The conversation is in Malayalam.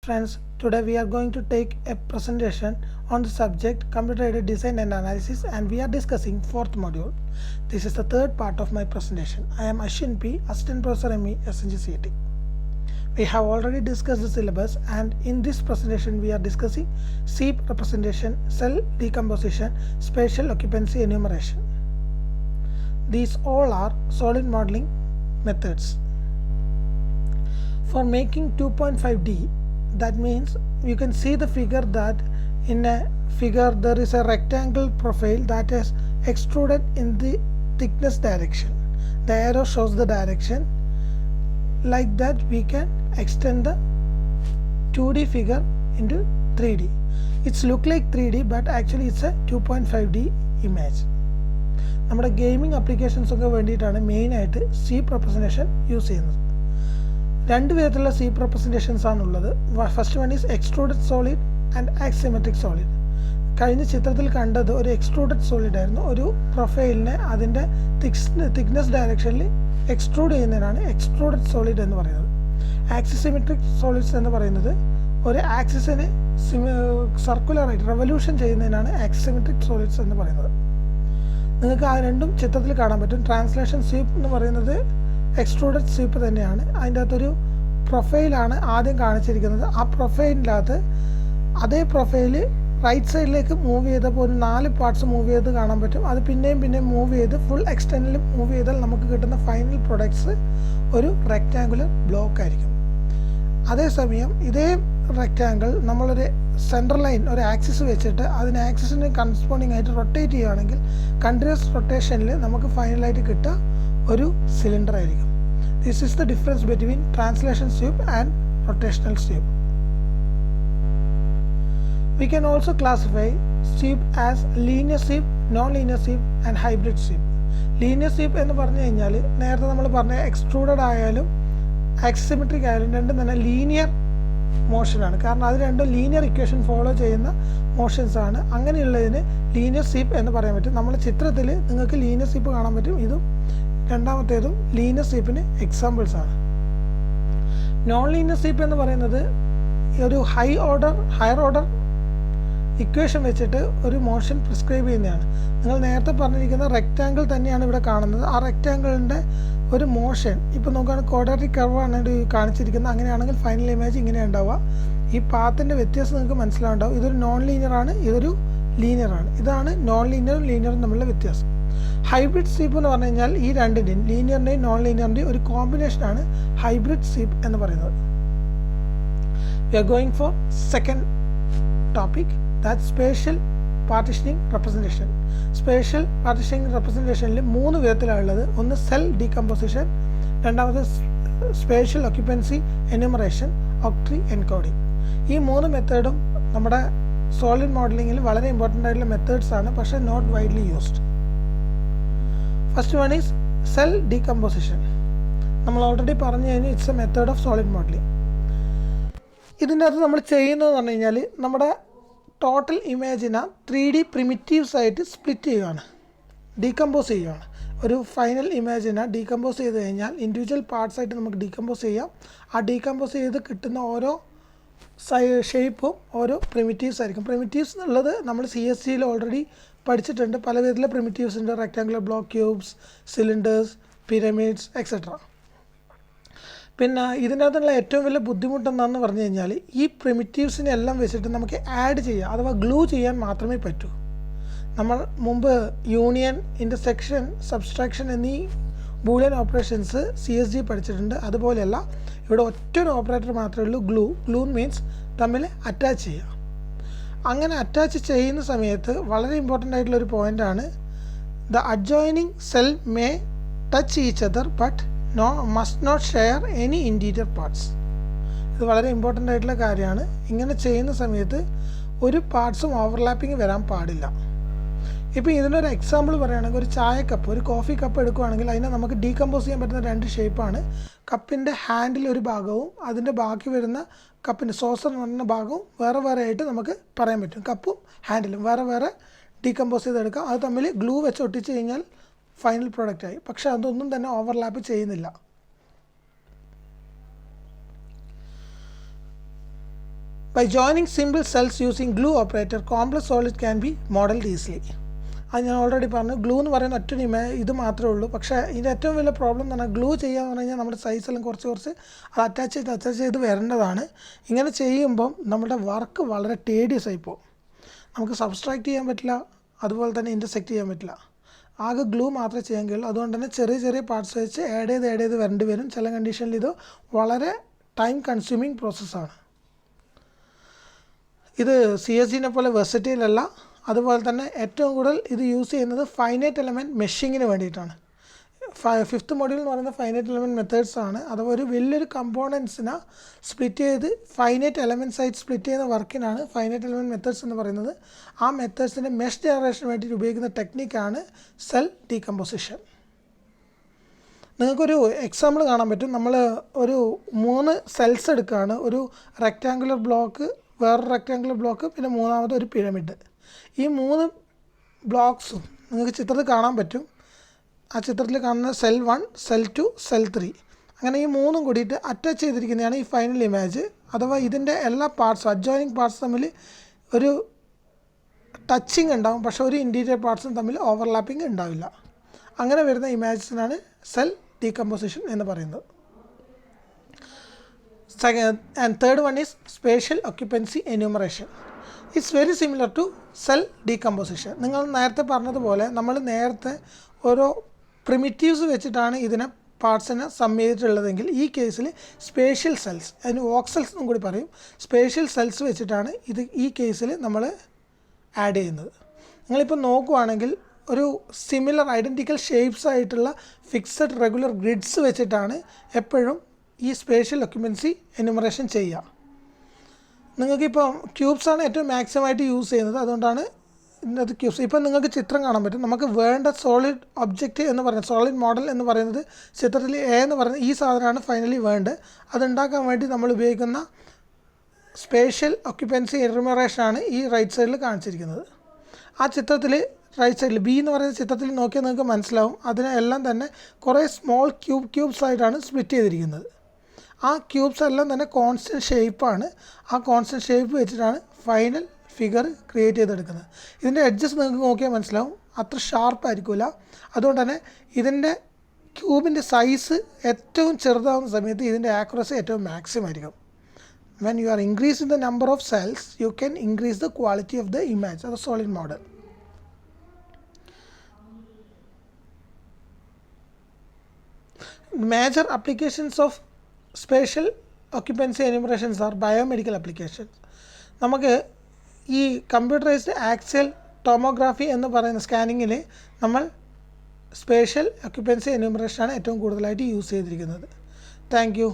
Friends, today we are going to take a presentation on the subject Computer-Aided Design and Analysis, and we are discussing fourth module. This is the third part of my presentation. I am Ashwin P, Assistant Professor ME, SNGCET. We have already discussed the syllabus, and in this presentation we are discussing SEEP representation, cell decomposition, spatial occupancy enumeration. These all are solid modeling methods. For making 2.5D, that means you can see the figure that in a figure there is a rectangle profile that is extruded in the thickness direction. The arrow shows the direction. Like that we can extend the 2D figure into 3D. It's look like 3D but actually it's a 2.5D image. നമ്മുടെ ഗെയിമിംഗ് ആപ്ലിക്കേഷൻസ് ഒക്കെ വേണ്ടിയിട്ടാണ് മെയിനായിട്ട് സീപ്പ് റെപ്രസെൻറ്റേഷൻ യൂസ് ചെയ്യുന്നത്. രണ്ട് വിധത്തിലുള്ള സീപ്പ് റെപ്രസെൻറ്റേഷൻസ് ആണുള്ളത്. First one is extruded solid and axisymmetric solid. കഴിഞ്ഞ ചിത്രത്തിൽ കണ്ടത് ഒരു എക്സ്ട്രൂഡഡ് സോളിഡ് ആയിരുന്നു. ഒരു പ്രൊഫൈലിനെ അതിൻ്റെ തിക്നെസ് ഡയറക്ഷനിൽ എക്സ്ട്രൂഡ് ചെയ്യുന്നതിനാണ് എക്സ്ട്രൂഡഡ് സോളിഡ് എന്ന് പറയുന്നത്. ആക്സിസിമെട്രിക് സോളിഡ്സ് എന്ന് പറയുന്നത് ഒരു ആക്സിസിനെ സർക്കുലറായിട്ട് റെവല്യൂഷൻ ചെയ്യുന്നതിനാണ് ആക്സിസിമെട്രിക് സോളിഡ്സ് എന്ന് പറയുന്നത്. നിങ്ങൾക്ക് ആ രണ്ടും ചിത്രത്തിൽ കാണാൻ പറ്റും. ട്രാൻസ്ലേഷൻ സ്വീപ്പ് എന്ന് പറയുന്നത് എക്സ്ട്രൂഡഡ് സ്വീപ്പ് തന്നെയാണ്. അതിൻ്റെ അകത്തൊരു പ്രൊഫൈലാണ് ആദ്യം കാണിച്ചിരിക്കുന്നത്. ആ പ്രൊഫൈലിനകത്ത് അതേ പ്രൊഫൈല് റൈറ്റ് സൈഡിലേക്ക് മൂവ് ചെയ്തപ്പോൾ ഒരു 4 പാർട്സ് മൂവ് ചെയ്ത് കാണാൻ പറ്റും. അത് പിന്നെയും മൂവ് ചെയ്ത് ഫുൾ എക്സ്റ്റെൻഡിൽ മൂവ് ചെയ്താൽ നമുക്ക് കിട്ടുന്ന ഫൈനൽ പ്രൊഡക്ട്സ് ഒരു റെക്റ്റാങ്കുലർ ബ്ലോക്ക് ആയിരിക്കും. അതേസമയം ഇതേ റെക്റ്റാങ്കിൾ നമ്മളൊരു സെൻട്രൽ ലൈൻ ഒരു ആക്സിസ് വെച്ചിട്ട് അതിന് ആക്സിസിന് കറസ്പോണ്ടിങ് ആയിട്ട് റൊട്ടേറ്റ് ചെയ്യുകയാണെങ്കിൽ കണ്ടിന്യൂസ് റൊട്ടേഷനിൽ നമുക്ക് ഫൈനലായിട്ട് കിട്ടുക ഒരു സിലിണ്ടർ ആയിരിക്കും. This is the difference between translation sweep and rotational sweep. We can also classify sweep as linear sweep, non-linear sweep and hybrid sweep. Linear sweep എന്ന് പറഞ്ഞു കഴിഞ്ഞാൽ നേരത്തെ നമ്മൾ പറഞ്ഞ എക്സ്ട്രൂഡഡ് ആയാലും ആക്സിസിമെട്രിക് ആയാലും രണ്ടും തന്നെ ലീനിയർ മോഷനാണ്. കാരണം അത് രണ്ടും ലീനിയർ ഇക്വേഷൻ ഫോളോ ചെയ്യുന്ന മോഷൻസ് ആണ്. അങ്ങനെയുള്ളതിന് ലീനിയർ സ്വീപ്പ് എന്ന് പറയാൻ പറ്റും. നമ്മുടെ ചിത്രത്തിൽ നിങ്ങൾക്ക് ലീനിയർ സ്വീപ്പ് കാണാൻ പറ്റും. ഇതും രണ്ടാമത്തേതും ലീനിയർ സ്വീപ്പിന് എക്സാമ്പിൾസ് ആണ്. നോൺ ലീനിയർ സ്വീപ്പ് എന്ന് പറയുന്നത് ഒരു ഹയർ ഓർഡർ ഇക്വേഷൻ വെച്ചിട്ട് ഒരു മോഷൻ പ്രിസ്ക്രൈബ് ചെയ്യുന്നതാണ്. നിങ്ങൾ നേരത്തെ പറഞ്ഞിരിക്കുന്ന റെക്റ്റാങ്കിൾ തന്നെയാണ് ഇവിടെ കാണുന്നത്. ആ റെക്റ്റാങ്കിളിൻ്റെ ഒരു മോഷൻ ഇപ്പോൾ നോക്കുകയാണെങ്കിൽ ക്വാഡ്രാറ്റിക് കർവാണ് കാണിച്ചിരിക്കുന്നത്. അങ്ങനെയാണെങ്കിൽ ഫൈനൽ ഇമേജ് ഇങ്ങനെ ഉണ്ടാവുക. ഈ പാത്തിൻ്റെ വ്യത്യാസം നിങ്ങൾക്ക് മനസ്സിലാവുണ്ടാവും. ഇതൊരു നോൺ ലീനിയർ ആണ്, ഇതൊരു ലീനിയർ ആണ്. ഇതാണ് നോൺ ലീനിയറും ലീനിയറും തമ്മിലുള്ള വ്യത്യാസം. ഹൈബ്രിഡ് സ്വീപ്പ് എന്ന് പറഞ്ഞു കഴിഞ്ഞാൽ ഈ രണ്ടിൻ്റെയും ലീനിയറിൻ്റെയും നോൺ ലീനിയറിൻ്റെയും ഒരു കോമ്പിനേഷനാണ് ഹൈബ്രിഡ് സ്വീപ്പ് എന്ന് പറയുന്നത്. We are going for second topic, that spatial partitioning representation. Spatial partitioning റെപ്രസെൻറ്റേഷനിൽ 3 വിധത്തിലുള്ളത്. ഒന്ന് സെൽ ഡീകമ്പോസിഷൻ, രണ്ടാമത് spatial occupancy enumeration, octree encoding. ഈ 3 മെത്തേഡും നമ്മുടെ സോളിഡ് മോഡലിങ്ങിൽ വളരെ ഇമ്പോർട്ടൻ്റ് ആയിട്ടുള്ള മെത്തേഡ്സ് ആണ്, പക്ഷേ not widely used. First one is cell decomposition. നമ്മൾ ഓൾറെഡി പറഞ്ഞു കഴിഞ്ഞാൽ it's a method of solid modelling. ഇതിൻ്റെ അകത്ത് നമ്മൾ ചെയ്യുന്നതെന്ന് പറഞ്ഞു കഴിഞ്ഞാൽ നമ്മുടെ ടോട്ടൽ ഇമേജിനെ 3D പ്രിമിറ്റീവ്സ് ആയിട്ട് സ്പ്ലിറ്റ് ചെയ്യുകയാണ്, ഡീകമ്പോസ് ചെയ്യുകയാണ്. ഒരു ഫൈനൽ ഇമേജിനെ ഡീകമ്പോസ് ചെയ്ത് കഴിഞ്ഞാൽ ഇൻഡിവിജ്വൽ പാർട്സ് ആയിട്ട് നമുക്ക് ഡീകമ്പോസ് ചെയ്യാം. ആ ഡീകമ്പോസ് ചെയ്ത് കിട്ടുന്ന ഓരോ ഷേപ്പും ഓരോ പ്രിമിറ്റീവ്സ് ആയിരിക്കും. പ്രിമിറ്റീവ്സ് എന്നുള്ളത് നമ്മൾ CSCയിൽ ഓൾറെഡി പഠിച്ചിട്ടുണ്ട്. പല വിധത്തിലെ പ്രിമിറ്റീവ്സ് ഉണ്ട്. Rectangular block cubes, cylinders, pyramids etcetera. പിന്നെ ഇതിൻ്റെ അകത്തുള്ള ഏറ്റവും വലിയ ബുദ്ധിമുട്ടെന്താണെന്ന് പറഞ്ഞു കഴിഞ്ഞാൽ ഈ പ്രിമിറ്റീവ്സിനെ എല്ലാം വെച്ചിട്ട് നമുക്ക് ആഡ് ചെയ്യാം, അഥവാ ഗ്ലൂ ചെയ്യാൻ മാത്രമേ പറ്റൂ. നമ്മൾ മുമ്പ് യൂണിയൻ, ഇൻ്റർസെക്ഷൻ, സബ്സ്ട്രാക്ഷൻ എന്നീ ബൂളിയൻ ഓപ്പറേഷൻസ് CSG പഠിച്ചിട്ടുണ്ട്. അതുപോലെയല്ല ഇവിടെ ഒറ്റൊരു ഓപ്പറേറ്റർ മാത്രമേ ഉള്ളൂ, ഗ്ലൂ. ഗ്ലൂ മീൻസ് തമ്മിൽ അറ്റാച്ച് ചെയ്യുക. അങ്ങനെ അറ്റാച്ച് ചെയ്യുന്ന സമയത്ത് വളരെ ഇമ്പോർട്ടൻ്റ് ആയിട്ടുള്ളൊരു പോയിൻ്റാണ് the adjoining cell may touch each other but must not share any interior parts. ഇത് വളരെ ഇമ്പോർട്ടൻ്റ് ആയിട്ടുള്ള കാര്യമാണ്. ഇങ്ങനെ ചെയ്യുന്ന സമയത്ത് ഒരു പാർട്സും ഓവർലാപ്പിംഗ് വരാൻ പാടില്ല. ഇപ്പോൾ ഇതിനൊരു എക്സാമ്പിൾ പറയുകയാണെങ്കിൽ ഒരു ചായ കപ്പ്, ഒരു കോഫി കപ്പ് എടുക്കുകയാണെങ്കിൽ അതിനെ നമുക്ക് ഡീകമ്പോസ് ചെയ്യാൻ പറ്റുന്ന 2 ഷേപ്പാണ്. കപ്പിൻ്റെ ഹാൻഡിൽ ഒരു ഭാഗവും അതിൻ്റെ ബാക്കി വരുന്ന കപ്പിൻ്റെ സോസർ എന്ന് പറയുന്ന ഭാഗവും വേറെ ആയിട്ട് നമുക്ക് പറയാൻ പറ്റും. കപ്പും ഹാൻഡിലും വേറെ ഡീകമ്പോസ് ചെയ്തെടുക്കാം. അത് തമ്മിൽ ഗ്ലൂ വെച്ച് ഒട്ടിച്ച് കഴിഞ്ഞാൽ ഫൈനൽ പ്രോഡക്റ്റായി. പക്ഷേ അതൊന്നും തന്നെ ഓവർലാപ്പ് ചെയ്യുന്നില്ല. By joining simple cells using glue operator complex solid can be modelled easily. അത് ഞാൻ ഓൾറെഡി പറഞ്ഞു. ഗ്ലൂ എന്ന് പറയുന്ന ഒറ്റൊരു ഇത് മാത്രമേ ഉള്ളൂ. പക്ഷേ ഇതിൻ്റെ ഏറ്റവും വലിയ പ്രോബ്ലം എന്ന് പറഞ്ഞാൽ ഗ്ലൂ ചെയ്യാന്ന് പറഞ്ഞു കഴിഞ്ഞാൽ നമ്മുടെ സൈസെല്ലാം കുറച്ച് അത് അറ്റാച്ച് ചെയ്ത് വരേണ്ടതാണ്. ഇങ്ങനെ ചെയ്യുമ്പം നമ്മുടെ വർക്ക് വളരെ ടേഡിയസ് ആയിപ്പോവും. നമുക്ക് സബ്സ്ട്രാക്ട് ചെയ്യാൻ പറ്റില്ല, അതുപോലെ തന്നെ ഇൻ്റർസെക്റ്റ് ചെയ്യാൻ പറ്റില്ല. ആകെ ഗ്ലൂ മാത്രമേ ചെയ്യാൻ കഴിയുള്ളൂ. അതുകൊണ്ട് തന്നെ ചെറിയ പാർട്സ് വെച്ച് ആഡ് ചെയ്ത് വരേണ്ടി വരും. ചില കണ്ടീഷനിൽ ഇത് വളരെ ടൈം കൺസ്യൂമിങ് പ്രോസസ്സാണ്. ഇത് CSG പോലെ വെർസറ്റൈൽ അല്ല. അതുപോലെ തന്നെ ഏറ്റവും കൂടുതൽ ഇത് യൂസ് ചെയ്യുന്നത് ഫൈനൈറ്റ് എലമെൻറ്റ് മെഷിങ്ങിന് വേണ്ടിയിട്ടാണ്. 5th മൊഡ്യൂൾ എന്ന് പറയുന്നത് ഫൈനൈറ്റ് എലമെൻറ്റ് മെത്തേഡ്സ് ആണ്. അഥവാ ഒരു വലിയൊരു കമ്പോണൻസിനെ സ്പ്ലിറ്റ് ചെയ്ത് ഫൈനൈറ്റ് എലമെൻറ്റ്സ് ആയിട്ട് സ്പ്ലിറ്റ് ചെയ്യുന്ന വർക്കിനാണ് ഫൈനൈറ്റ് എലമെൻറ്റ് മെത്തേഡ്സ് എന്ന് പറയുന്നത്. ആ മെത്തേഡ്സിൻ്റെ മെഷ് ജനറേഷന് വേണ്ടിയിട്ട് ഉപയോഗിക്കുന്ന ടെക്നിക്കാണ് സെൽ ഡീകമ്പോസിഷൻ. നിങ്ങൾക്കൊരു എക്സാമ്പിൾ കാണാൻ പറ്റും. നമ്മൾ ഒരു 3 സെൽസ് എടുക്കുകയാണ്. ഒരു റെക്റ്റാങ്കുലർ ബ്ലോക്ക്, വേറൊരു റെക്റ്റാങ്കുലർ ബ്ലോക്ക്, പിന്നെ മൂന്നാമത് ഒരു പിരമിഡ്. ഈ 3 ബ്ലോക്സും നിങ്ങൾക്ക് ചിത്രത്തിൽ കാണാൻ പറ്റും. ആ ചിത്രത്തിൽ കാണുന്ന സെൽ 1, സെൽ 2, സെൽ 3 അങ്ങനെ ഈ 3 കൂടിയിട്ട് അറ്റാച്ച് ചെയ്തിരിക്കുന്നതാണ് ഈ ഫൈനൽ ഇമേജ്. അഥവാ ഇതിൻ്റെ എല്ലാ പാർട്സും അഡ്ജോയിനിങ് പാർട്സ് തമ്മിൽ ഒരു ടച്ചിങ് ഉണ്ടാകും, പക്ഷേ ഒരു ഇൻറ്റീരിയർ പാർട്സും തമ്മിൽ ഓവർലാപ്പിംഗ് ഉണ്ടാവില്ല. അങ്ങനെ വരുന്ന ഇമേജസിനാണ് സെൽ ഡീകമ്പോസിഷൻ എന്ന് പറയുന്നത്. And third one is spatial occupancy enumeration. It's very similar to cell decomposition. നിങ്ങൾ നേരത്തെ പറഞ്ഞതുപോലെ നമ്മൾ നേരത്തെ ഓരോ പ്രിമിറ്റീവ്സ് വെച്ചിട്ടാണ് ഇതിനെ പാർട്സിനെ സം ചെയ്തിട്ടുള്ളതെങ്കിൽ ഈ കേസിൽ സ്പേഷ്യൽ സെൽസ്, അതിന് വോക്സെൽസ് എന്നും കൂടി പറയും, സ്പേഷ്യൽ സെൽസ് വെച്ചിട്ടാണ് ഇത് ഈ കേസിൽ നമ്മൾ ആഡ് ചെയ്യുന്നത്. നിങ്ങളിപ്പോൾ നോക്കുകയാണെങ്കിൽ ഒരു സിമിലർ ഐഡൻറ്റിക്കൽ ഷേപ്സ് ആയിട്ടുള്ള ഫിക്സഡ് റെഗുലർ ഗ്രിഡ്സ് വെച്ചിട്ടാണ് എപ്പോഴും ഈ സ്പേഷ്യൽ ഒക്യുപ്പൻസി എനുമറേഷൻ ചെയ്യുക. നിങ്ങൾക്കിപ്പോൾ ക്യൂബ്സാണ് ഏറ്റവും മാക്സിമമായിട്ട് യൂസ് ചെയ്യുന്നത്. അതുകൊണ്ടാണ് ഇന്നത്തെ ക്യൂബ്സ്. ഇപ്പം നിങ്ങൾക്ക് ചിത്രം കാണാൻ പറ്റും. നമുക്ക് വേണ്ട സോളിഡ് ഒബ്ജക്റ്റ് എന്ന് പറയുന്നത്, സോളിഡ് മോഡൽ എന്ന് പറയുന്നത് ചിത്രത്തിൽ എ എന്ന് പറയുന്നത് ഈ സാധനമാണ് ഫൈനലി വേണ്ടത്. അതുണ്ടാക്കാൻ വേണ്ടി നമ്മൾ ഉപയോഗിക്കുന്ന സ്പേഷ്യൽ ഒക്യുപ്പൻസി എനുമറേഷനാണ് ഈ റൈറ്റ് സൈഡിൽ കാണിച്ചിരിക്കുന്നത്. ആ ചിത്രത്തിൽ റൈറ്റ് സൈഡിൽ ബി എന്ന് പറയുന്ന ചിത്രത്തിൽ നോക്കിയാൽ നിങ്ങൾക്ക് മനസ്സിലാവും. അതിനെല്ലാം തന്നെ കുറേ സ്മോൾ ക്യൂബ്സ് ആയിട്ടാണ് സ്പ്ലിറ്റ് ചെയ്തിരിക്കുന്നത്. ആ ക്യൂബ്സ് എല്ലാം തന്നെ കോൺസ്റ്റൻറ്റ് ഷേപ്പാണ്. ആ കോൺസ്റ്റൻറ്റ് ഷേപ്പ് വെച്ചിട്ടാണ് ഫൈനൽ ഫിഗർ ക്രിയേറ്റ് ചെയ്തെടുക്കുന്നത്. ഇതിൻ്റെ എഡ്ജസ് നിങ്ങൾക്ക് നോക്കിയാൽ മനസ്സിലാവും, അത്ര ഷാർപ്പായിരിക്കില്ല. അതുകൊണ്ട് തന്നെ ഇതിൻ്റെ ക്യൂബിൻ്റെ സൈസ് ഏറ്റവും ചെറുതാവുന്ന സമയത്ത് ഇതിൻ്റെ ആക്യുറസി ഏറ്റവും മാക്സിമം ആയിരിക്കും. When you are increasing the number of cells, you can increase the quality of the image or the solid model. Major applications of spatial occupancy enumerations are biomedical applications. നമുക്ക് ഈ കമ്പ്യൂട്ടറൈസ്ഡ് ആക്സിയൽ ടോമോഗ്രാഫി എന്ന് പറയുന്ന സ്കാനിങ്ങിൽ നമ്മൾ സ്പേഷ്യൽ ഒക്യുപ്പൻസി എന്യൂമറേഷനാണ് ഏറ്റവും കൂടുതലായിട്ട് യൂസ് ചെയ്തിരിക്കുന്നത്. Thank you.